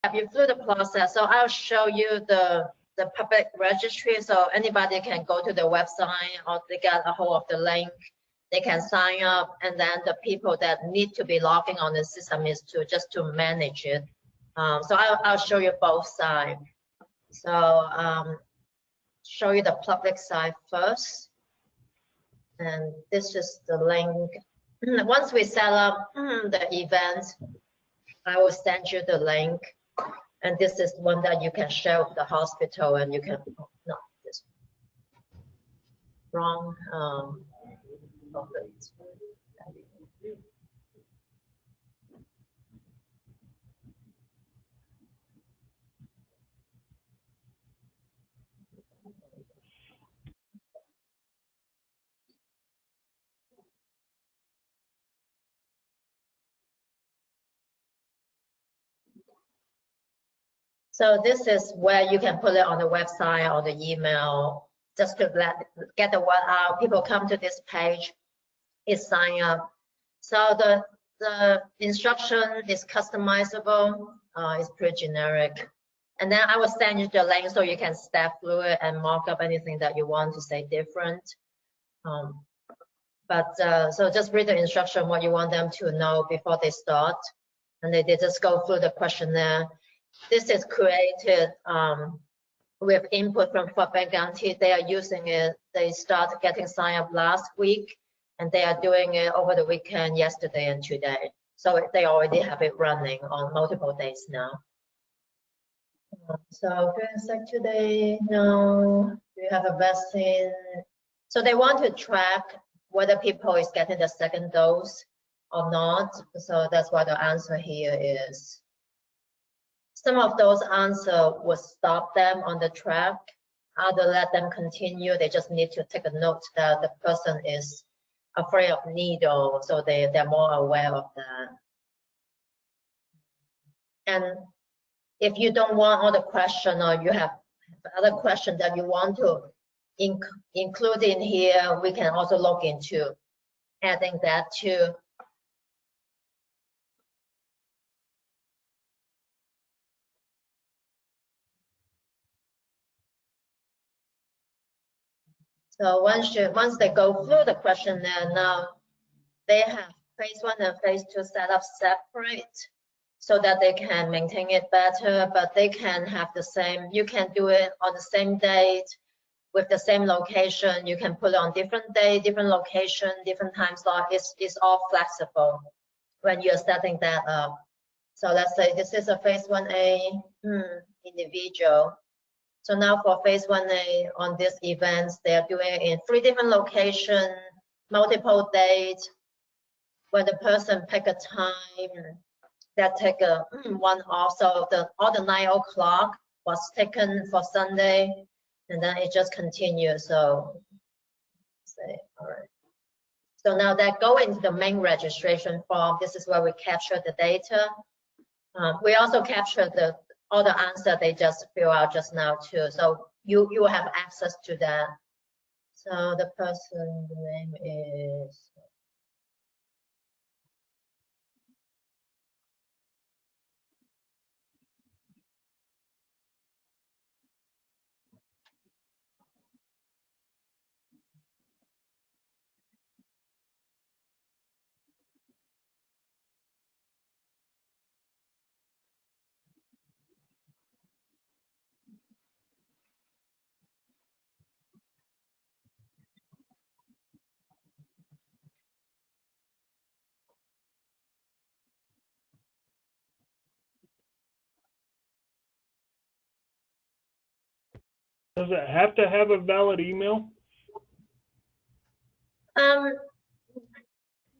have you through the process. So I'll show you the public registry. So anybody can go to the website or they get a hold of the link. They can sign up, and then the people that need to be logging on the system is just to manage it. So I'll show you both sides. So show you the public side first, and this is the link. Once we set up the event, I will send you the link, and this is one that you can share with the hospital, and you can no, this wrong. So this is where you can put it on the website or the email, just to get the word out. People come to this page, is sign up. So the instruction is customizable, it's pretty generic. And then I will send you the link so you can step through it and mark up anything that you want to say different. So just read the instruction, what you want them to know before they start. And they just go through the questionnaire. This is created with input from Food Bank Guarantee. They are using it. They started getting signed up last week, and they are doing it over the weekend, yesterday and today. So they already have it running on multiple days now. So today, no, we have a vaccine. So they want to track whether people is getting the second dose or not. So that's what the answer here is. Some of those answers will stop them on the track. Other let them continue. They just need to take a note that the person is afraid of needle, so they're more aware of that. And if you don't want all the question, or you have other question that you want to include in here, we can also look into adding that too. So once they go through the questionnaire, now they have phase 1 and phase 2 set up separate so that they can maintain it better, but they can have the same, you can do it on the same date with the same location. You can put it on different day, different location, different time slot. It's all flexible when you're setting that up. So let's say this is a phase 1A individual. So now for phase 1A on this events, they are doing it in 3 different locations, multiple dates. When the person pick a time, that take a one off. So all the 9 o'clock was taken for Sunday, and then it just continues. So say, all right. So now that go into the main registration form. This is where we capture the data. We also capture all the answer they just fill out just now too. So you will have access to that. So the person's name is. Does it have to have a valid email?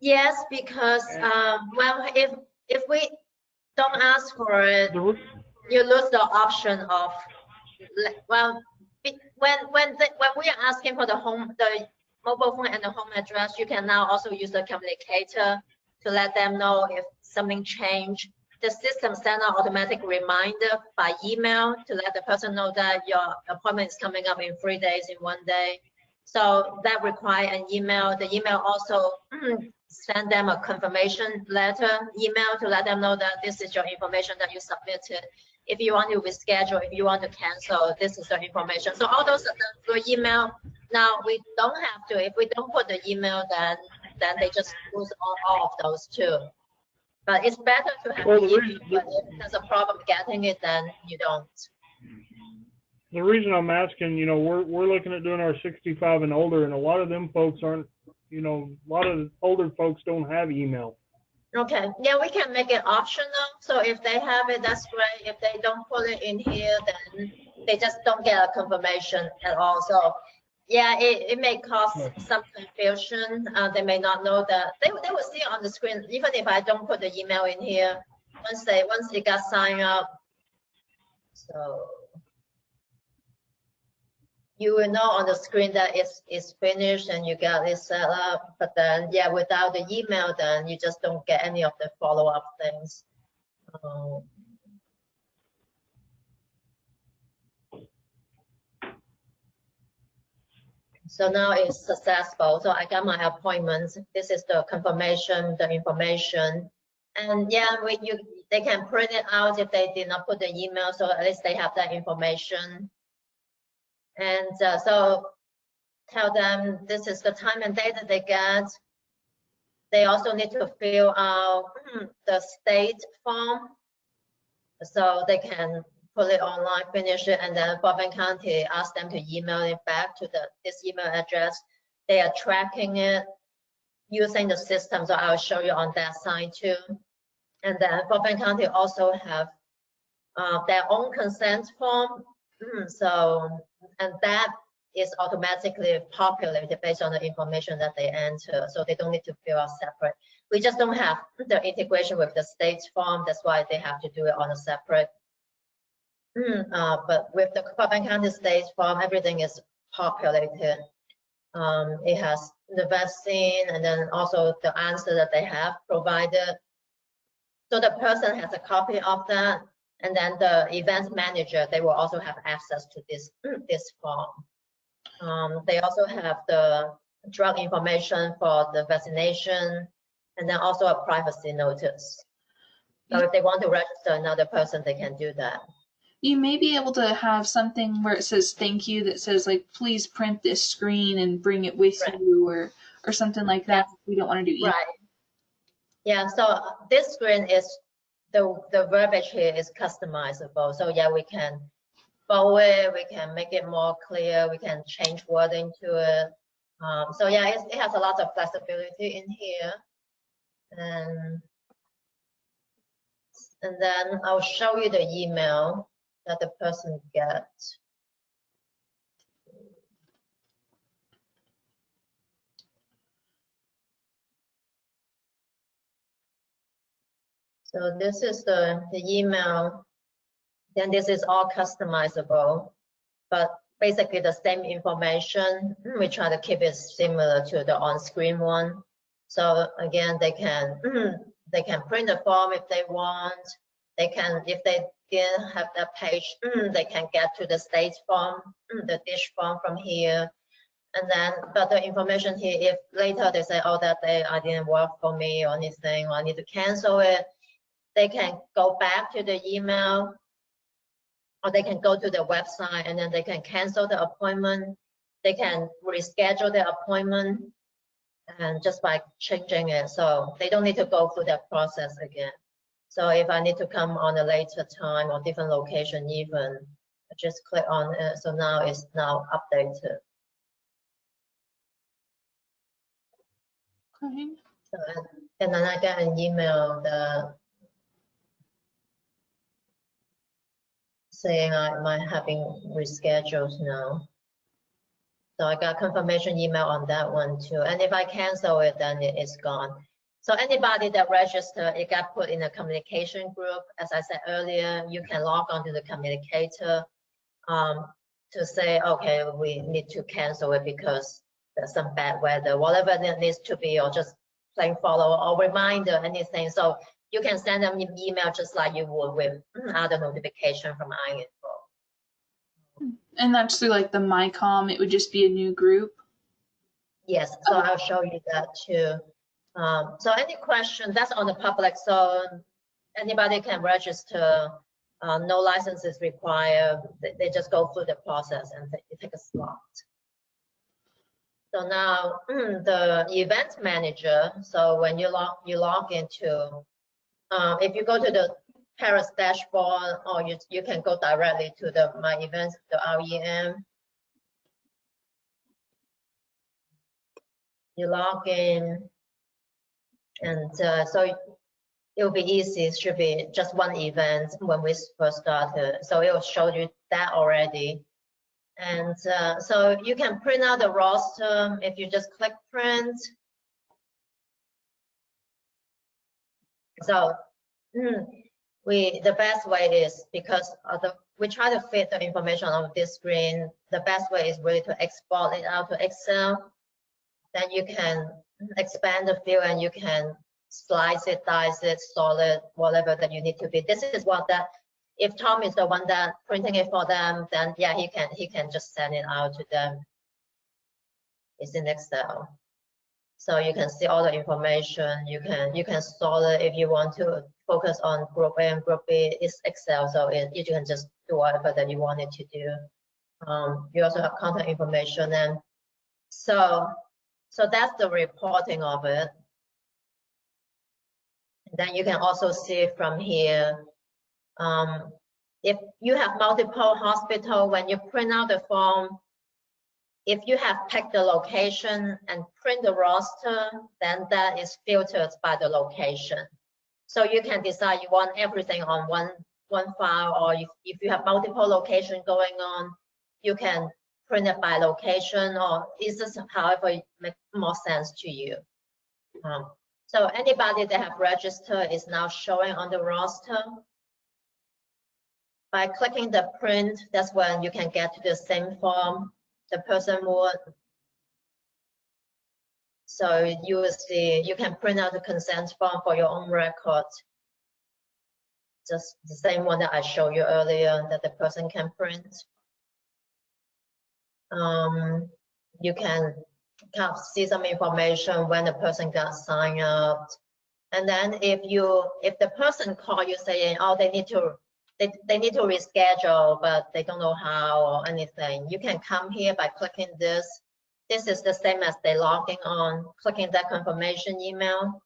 Yes, because well, if we don't ask for it, you lose the option of, well, when we are asking for the mobile phone and the home address, you can now also use the communicator to let them know if something changed. The system sends out automatic reminder by email to let the person know that your appointment is coming up in 3 days, in 1 day. So that requires an email. The email also send them a confirmation letter, email to let them know that this is your information that you submitted. If you want to reschedule, if you want to cancel, this is the information. So all those are done through email. Now we don't have to, if we don't put the email, then they just lose all of those too. But it's better to have the email, but if there's a problem getting it, then you don't. The reason I'm asking, you know, we're looking at doing our 65 and older, and a lot of them folks aren't, you know, a lot of older folks don't have email. Okay, yeah, we can make it optional. So if they have it, that's great. If they don't put it in here, then they just don't get a confirmation at all. So yeah, it may cause some confusion. They may not know that they will see it on the screen, even if I don't put the email in here. Once it got signed up, so you will know on the screen that it's finished and you got it set up. But then, yeah, without the email, then you just don't get any of the follow-up things. So now it's successful. So I got my appointments. This is the confirmation, the information. And yeah, they can print it out if they did not put the email. So at least they have that information. And so tell them this is the time and date that they get. They also need to fill out the state form so they can put it online, finish it, and then Fairbanks County ask them to email it back to this email address. They are tracking it using the system, so I'll show you on that side too. And then Fairbanks County also have their own consent form. And that is automatically populated based on the information that they enter, so they don't need to fill out separate. We just don't have the integration with the state form. That's why they have to do it on a separate. But with the Fairbanks County state form, everything is populated. It has the vaccine and then also the answer that they have provided. So the person has a copy of that, and then the events manager, they will also have access to this form. They also have the drug information for the vaccination, and then also a privacy notice. So if they want to register another person, they can do that. You may be able to have something where it says thank you that says like, please print this screen and bring it with you, or something like that. Yeah. We don't want to do email. Right. Yeah, so this screen is the verbiage here is customizable. So yeah, we can bold it, we can make it more clear, we can change wording to it. So yeah, it has a lot of flexibility in here. And then I'll show you the email that the person gets. So this is the email. Then this is all customizable, but basically the same information. We try to keep it similar to the on-screen one. So again, they can print the form if they want. They can, if they didn't have that page, they can get to the state form, the dish form from here. And then, but the information here, if later they say, oh, that day I didn't work for me or anything, or I need to cancel it, they can go back to the email, or they can go to the website and then they can cancel the appointment. They can reschedule the appointment, and just by changing it, so they don't need to go through that process again. So if I need to come on a later time or different location even, I just click on it. So now it's now updated. Okay. So, and then I get an email saying I'm having rescheduled now. So I got confirmation email on that one too. And if I cancel it, then it's gone. So anybody that registered, it got put in a communication group. As I said earlier, you can log on to the communicator to say, okay, we need to cancel it because there's some bad weather, whatever it needs to be, or just plain follow or reminder, anything. So you can send them an email just like you would with other notification from iInfo. And that's through like the MyCom, it would just be a new group? Yes, so I'll show you that too. So any question that's on the public, so anybody can register. No license is required. They just go through the process and they take a slot. So now the event manager. So when you log into, if you go to the Paris dashboard, or you can go directly to the My Events, the REM. You log in, and so it will be easy. It should be just one event when we first started. So it will show you that already. And so you can print out the roster if you just click print. So the best way is, because we try to fit the information on this screen, the best way is really to export it out to Excel. Then you can expand the field and you can slice it, dice it, solid, whatever that you need to be. This is what that, if Tom is the one that printing it for them, then yeah, he can just send it out to them. It's in Excel. So you can see all the information. You can sort it if you want to focus on group A and group B. It's Excel, so you can just do whatever that you want it to do. You also have contact information, and so that's the reporting of it. Then you can also see from here, if you have multiple hospital, when you print out the form, if you have picked the location and print the roster, then that is filtered by the location. So you can decide you want everything on one file, or if you have multiple locations going on, you can print it by location, or it's just however it makes more sense to you. So anybody that have registered is now showing on the roster. By clicking the print, that's when you can get to the same form the person would. So you will see, you can print out the consent form for your own record. Just the same one that I showed you earlier that the person can print. You can kind of see some information when the person got signed up. And then if the person call you saying, oh, they need to reschedule, but they don't know how or anything, you can come here by clicking this. This is the same as they logging on, clicking that confirmation email.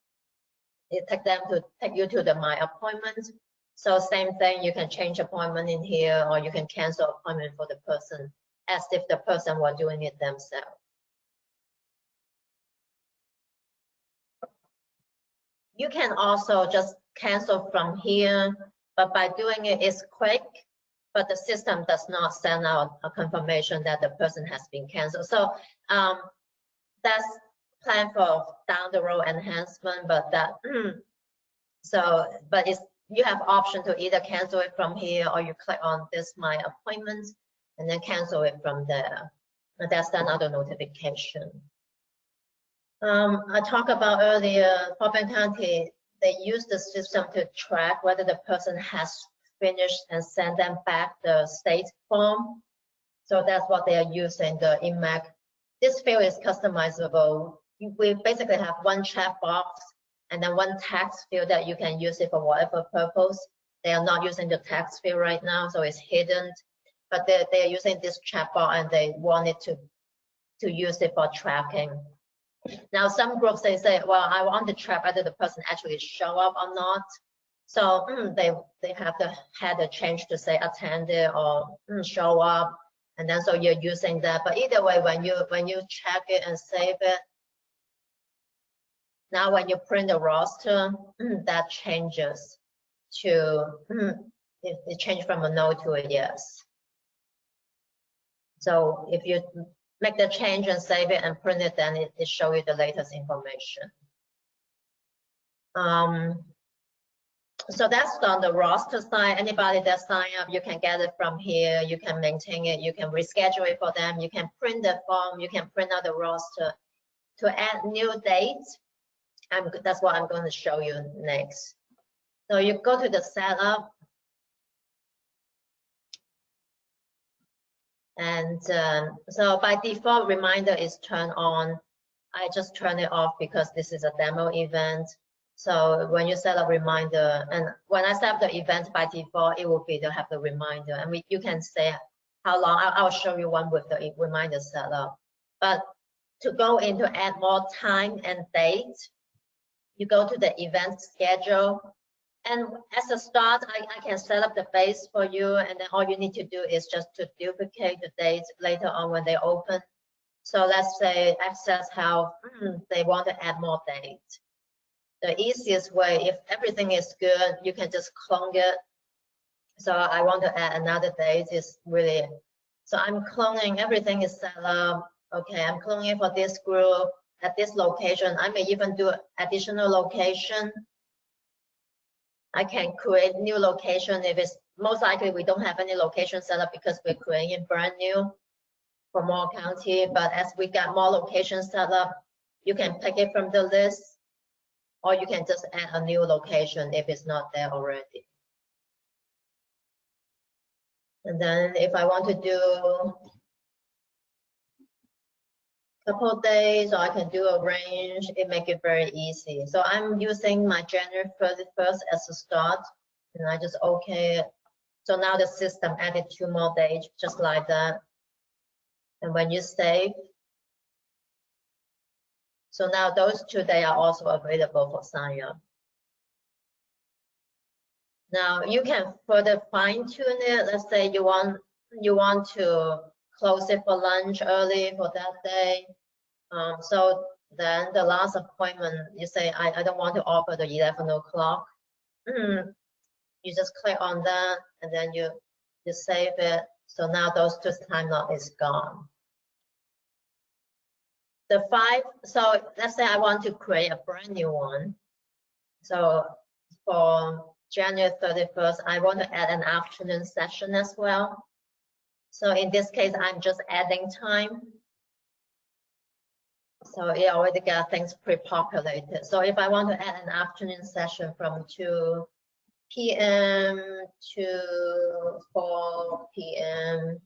It take you to the My Appointment. So same thing, you can change appointment in here, or you can cancel appointment for the person as if the person were doing it themselves. You can also just cancel from here, but by doing it, it's quick, but the system does not send out a confirmation that the person has been canceled. So that's planned for down the road enhancement, but that but you have option to either cancel it from here, or you click on this My Appointments and then cancel it from there. And that's another notification. I talked about earlier, Fort County, they use the system to track whether the person has finished and send them back the state form. So that's what they are using, the IMAC. This field is customizable. We basically have one checkbox and then one text field that you can use it for whatever purpose. They are not using the text field right now, so it's hidden. But they are using this checkbox and they want it to use it for tracking. Now, some groups, they say, well, I want to track whether the person actually show up or not. So they have to have a change to say attended or show up. And then so you're using that. But either way, when you check it and save it, now when you print the roster, that changes to, it changed from a no to a yes. So if you make the change and save it and print it, then it shows you the latest information. So that's on the roster side. Anybody that sign up, you can get it from here. You can maintain it. You can reschedule it for them. You can print the form. You can print out the roster. To add new dates, that's what I'm going to show you next. So you go to the setup. And so by default, reminder is turned on. I just turn it off because this is a demo event. So when you set a reminder, and when I set up the event by default, it will be to have the reminder. And you can say how long. I'll show you one with the reminder set up. But to go into add more time and date, you go to the event schedule. And as a start, I can set up the base for you. And then all you need to do is just to duplicate the dates later on when they open. So let's say Access Health, they want to add more dates. The easiest way, if everything is good, you can just clone it. So I want to add another date is really, so I'm cloning, everything is set up. Okay, I'm cloning it for this group at this location. I may even do additional location. I can create new location if it's, most likely we don't have any location set up because we're creating brand new for Moore County. But as we got more locations set up, you can pick it from the list, or you can just add a new location if it's not there already. And then if I want to do a couple days, or I can do a range, it make it very easy. So I'm using my January 31st as a start, and I just okay it. So now the system added 2 more days, just like that. And when you save, so now those 2 days are also available for sign up. Now you can further fine tune it. Let's say you want to close it for lunch early for that day. So then the last appointment, you say, I don't want to offer the 11 o'clock. You just click on that and then you save it. So now those 2 time slot is gone. The 5, so let's say I want to create a brand new one. So for January 31st, I want to add an afternoon session as well. So in this case, I'm just adding time. So it already got things pre-populated. So if I want to add an afternoon session from 2 p.m. to 4 p.m.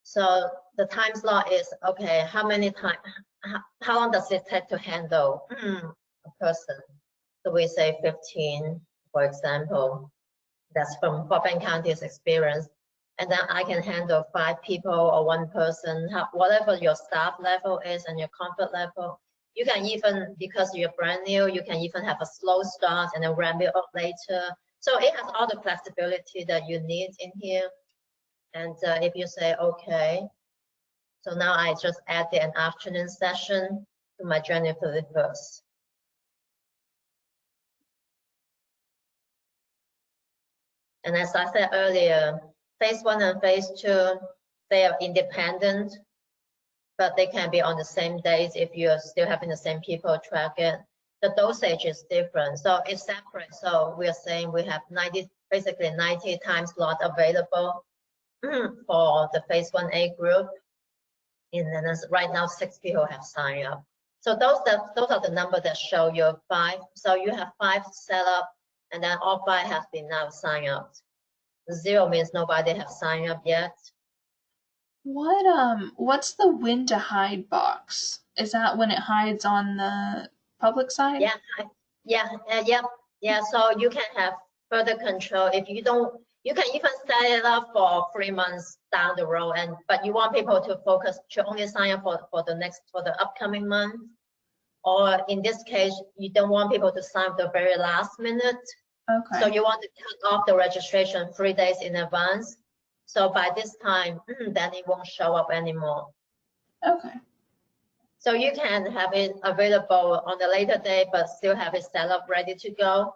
So the time slot is, okay, how long does it take to handle a person? So we say 15, for example. That's from Fairfax County's experience. And then I can handle 5 people or 1 person, whatever your staff level is and your comfort level. You can even, because you're brand new, you can even have a slow start and then ramp it up later. So it has all the flexibility that you need in here. And if you say, okay, so now I just added an afternoon session to my January 31st. And as I said earlier, phase 1 and phase 2, they are independent, but they can be on the same days if you're still having the same people track it. The dosage is different, so it's separate. So we are saying we have basically 90 time slots available for the phase 1A group. And then right now 6 people have signed up. So those are the numbers that show you 5. So you have 5 set up, and then all 5 have been now signed up. 0 means nobody have signed up yet. What's the when to hide box? Is that when it hides on the public side? Yeah. So you can have further control if you don't. You can even set it up for 3 months down the road, but you want people to focus to only sign up for the upcoming month. Or in this case, you don't want people to sign up the very last minute. Okay. So you want to cut off the registration 3 days in advance. So by this time, then it won't show up anymore. Okay. So you can have it available on the later day, but still have it set up ready to go.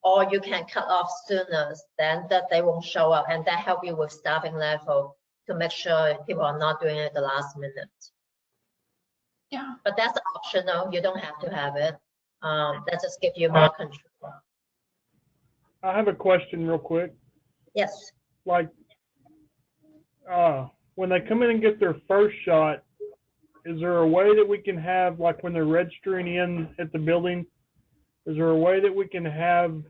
Or you can cut off sooner, then that they won't show up, and that help you with staffing level to make sure people are not doing it the last minute. Yeah. But that's optional. You don't have to have it. That just gives you more control. I have a question real quick. Yes. Like, when they come in and get their first shot, is there a way that we can have, like when they're registering in at the building, is there a way that we can have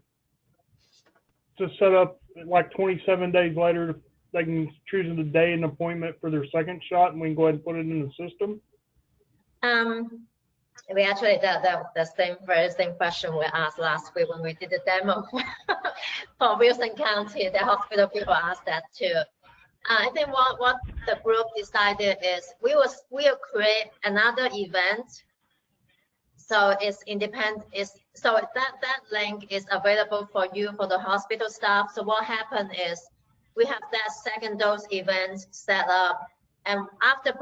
to set up like 27 days later, they can choose the day and appointment for their second shot and we can go ahead and put it in the system? We actually, the very same question we asked last week when we did the demo for Wilson County. The hospital people asked that too. I think what the group decided is we will create another event. So it's independent. So that link is available for you, for the hospital staff. So what happened is we have that second dose event set up, and after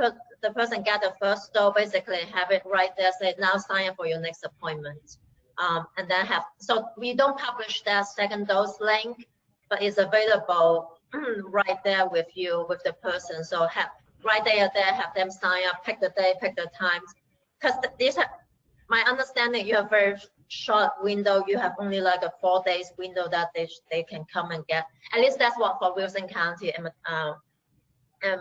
the person get the first dose, basically have it right there, say now sign up for your next appointment, and then so we don't publish that second dose link, but it's available right there with you, with the person. So have right there, have them sign up, pick the day, pick the times, because my understanding, you have very short window. You have only like a 4 days window that they can come and get. At least that's what for Wilson County and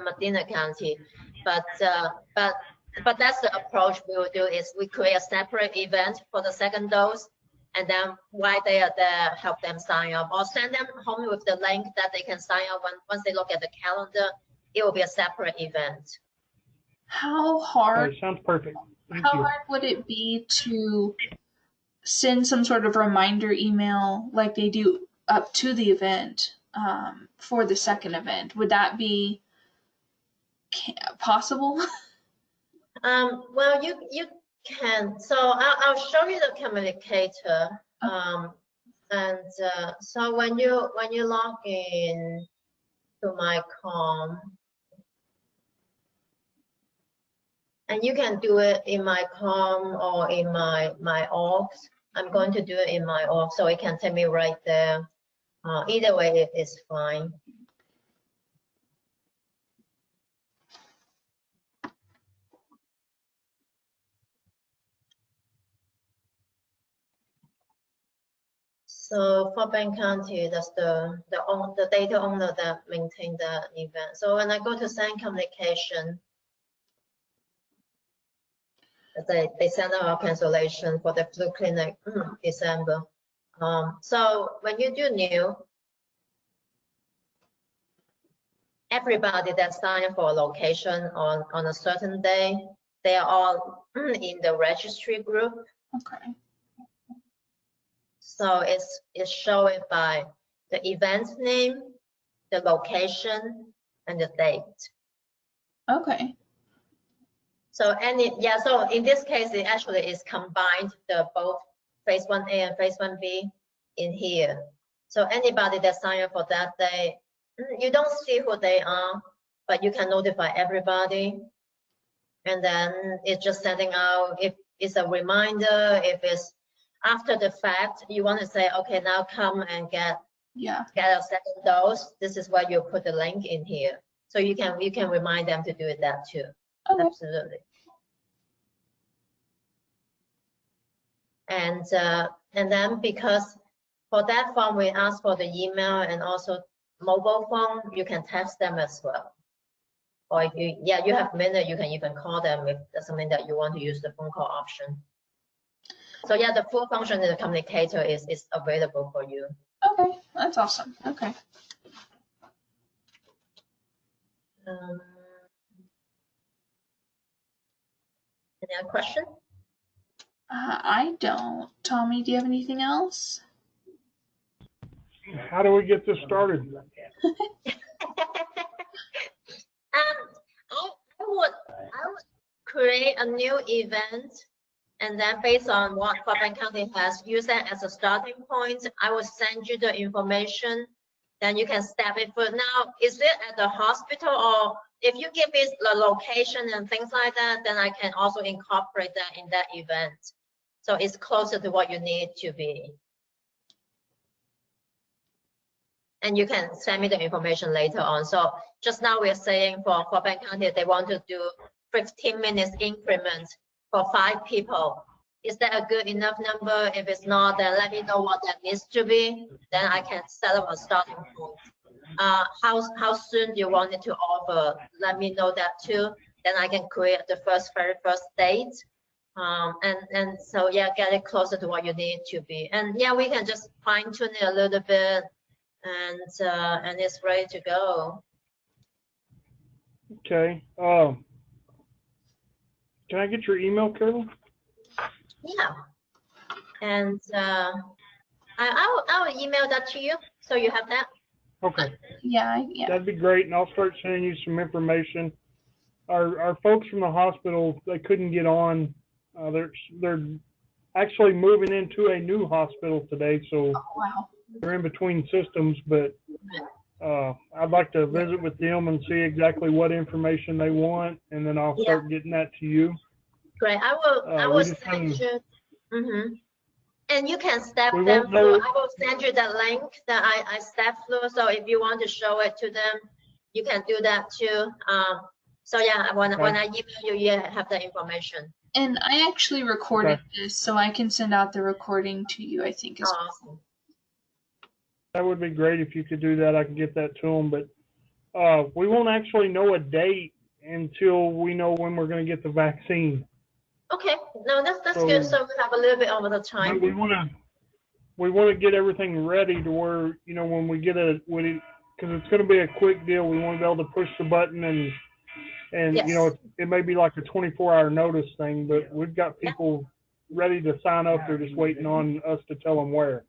Medina County. But that's the approach we will do. Is we create a separate event for the second dose, and then while they are there, help them sign up or send them home with the link that they can sign up. Once they look at the calendar, it will be a separate event. How hard? Okay, sounds perfect. Thank How you. hard would it be to send some sort of reminder email like they do up to the event for the second event? Would that be possible? Well, you can. So I'll show you the communicator. So when you log in to MyCom, and you can do it in MyCom or in my Orgs. I'm going to do it in my Org, so it can take me right there. Either way, it is fine. So for Fort County, that's the data owner that maintain the event. So when I go to send communication, they send out a cancellation for the flu clinic December. So when you do new, everybody that signed for a location on a certain day, they are all in the registry group. Okay. So it's showing by the event name, the location, and the date. Okay. So so in this case, it actually is combined both phase 1A and phase 1B in here. So anybody that signed up for that day, you don't see who they are, but you can notify everybody. And then it's just sending out, if it's a reminder, if it's after the fact, you want to say, okay, now come and get a second dose. This is where you put the link in here. So you can remind them to do that too. Okay. Absolutely. And then because for that form, we ask for the email and also mobile phone, you can text them as well. Or if you have a minute, you can even call them if there's something that you want to use the phone call option. So yeah, the full function in the communicator is available for you. Okay, that's awesome. Okay. Any other question? I don't. Tommy, do you have anything else? How do we get this started? I would create a new event, and then based on what Fort Bend County has, use that as a starting point. I will send you the information, then you can step it for now. Is it at the hospital, or if you give me the location and things like that, then I can also incorporate that in that event. So it's closer to what you need to be. And you can send me the information later on. So just now we're saying for Fort Bend County, they want to do 15 minutes increment for 5 people. Is that a good enough number? If it's not, then let me know what that needs to be. Then I can set up a starting point. How soon do you want it to offer? Let me know that too. Then I can create the very first date. And so yeah, get it closer to what you need to be. And yeah, we can just fine tune it a little bit. And it's ready to go. Okay. Can I get your email, Carolyn? Yeah. And I'll email that to you, so you have that. Okay, Yeah, yeah. that'd be great, and I'll start sending you some information. Our folks from the hospital, they couldn't get on. They're actually moving into a new hospital today, so Oh, wow. they're in between systems. But I'd like to visit with them and see exactly what information they want, and then I'll start getting that to you. Great. I we will just send haven't- you. Mm-hmm. And you can step We them won't through. know- I will send you the link that I step through. So if you want to show it to them, you can do that too. So yeah, when I email you, you have the information. And I actually recorded this, so I can send out the recording to you, I think. As well. Awesome. That would be great if you could do that. I can get that to them, but we won't actually know a date until we know when we're going to get the vaccine. Okay. No, that's So- good. So we have a little bit over the time. We want to get everything ready to where, you know, when we get because it's going to be a quick deal. We want to be able to push the button and Yes. you know, it may be like a 24-hour notice thing, but we've got people ready to sign up. They're just waiting on us to tell them where.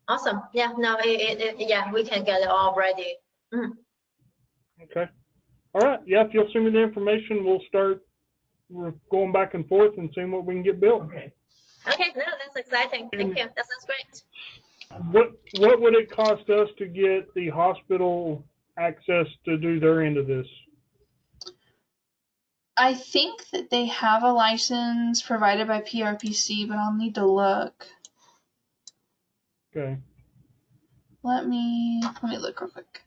Awesome. Yeah. No. Yeah. We can get it all ready. Okay. All right. Yeah. If you'll send me the information, we'll start going back and forth and seeing what we can get built. Okay. No, that's exciting. Thank you. That sounds great. What would it cost us to get the hospital access to do their end of this? I think that they have a license provided by PRPC, but I'll need to look. Okay. Let me look real quick.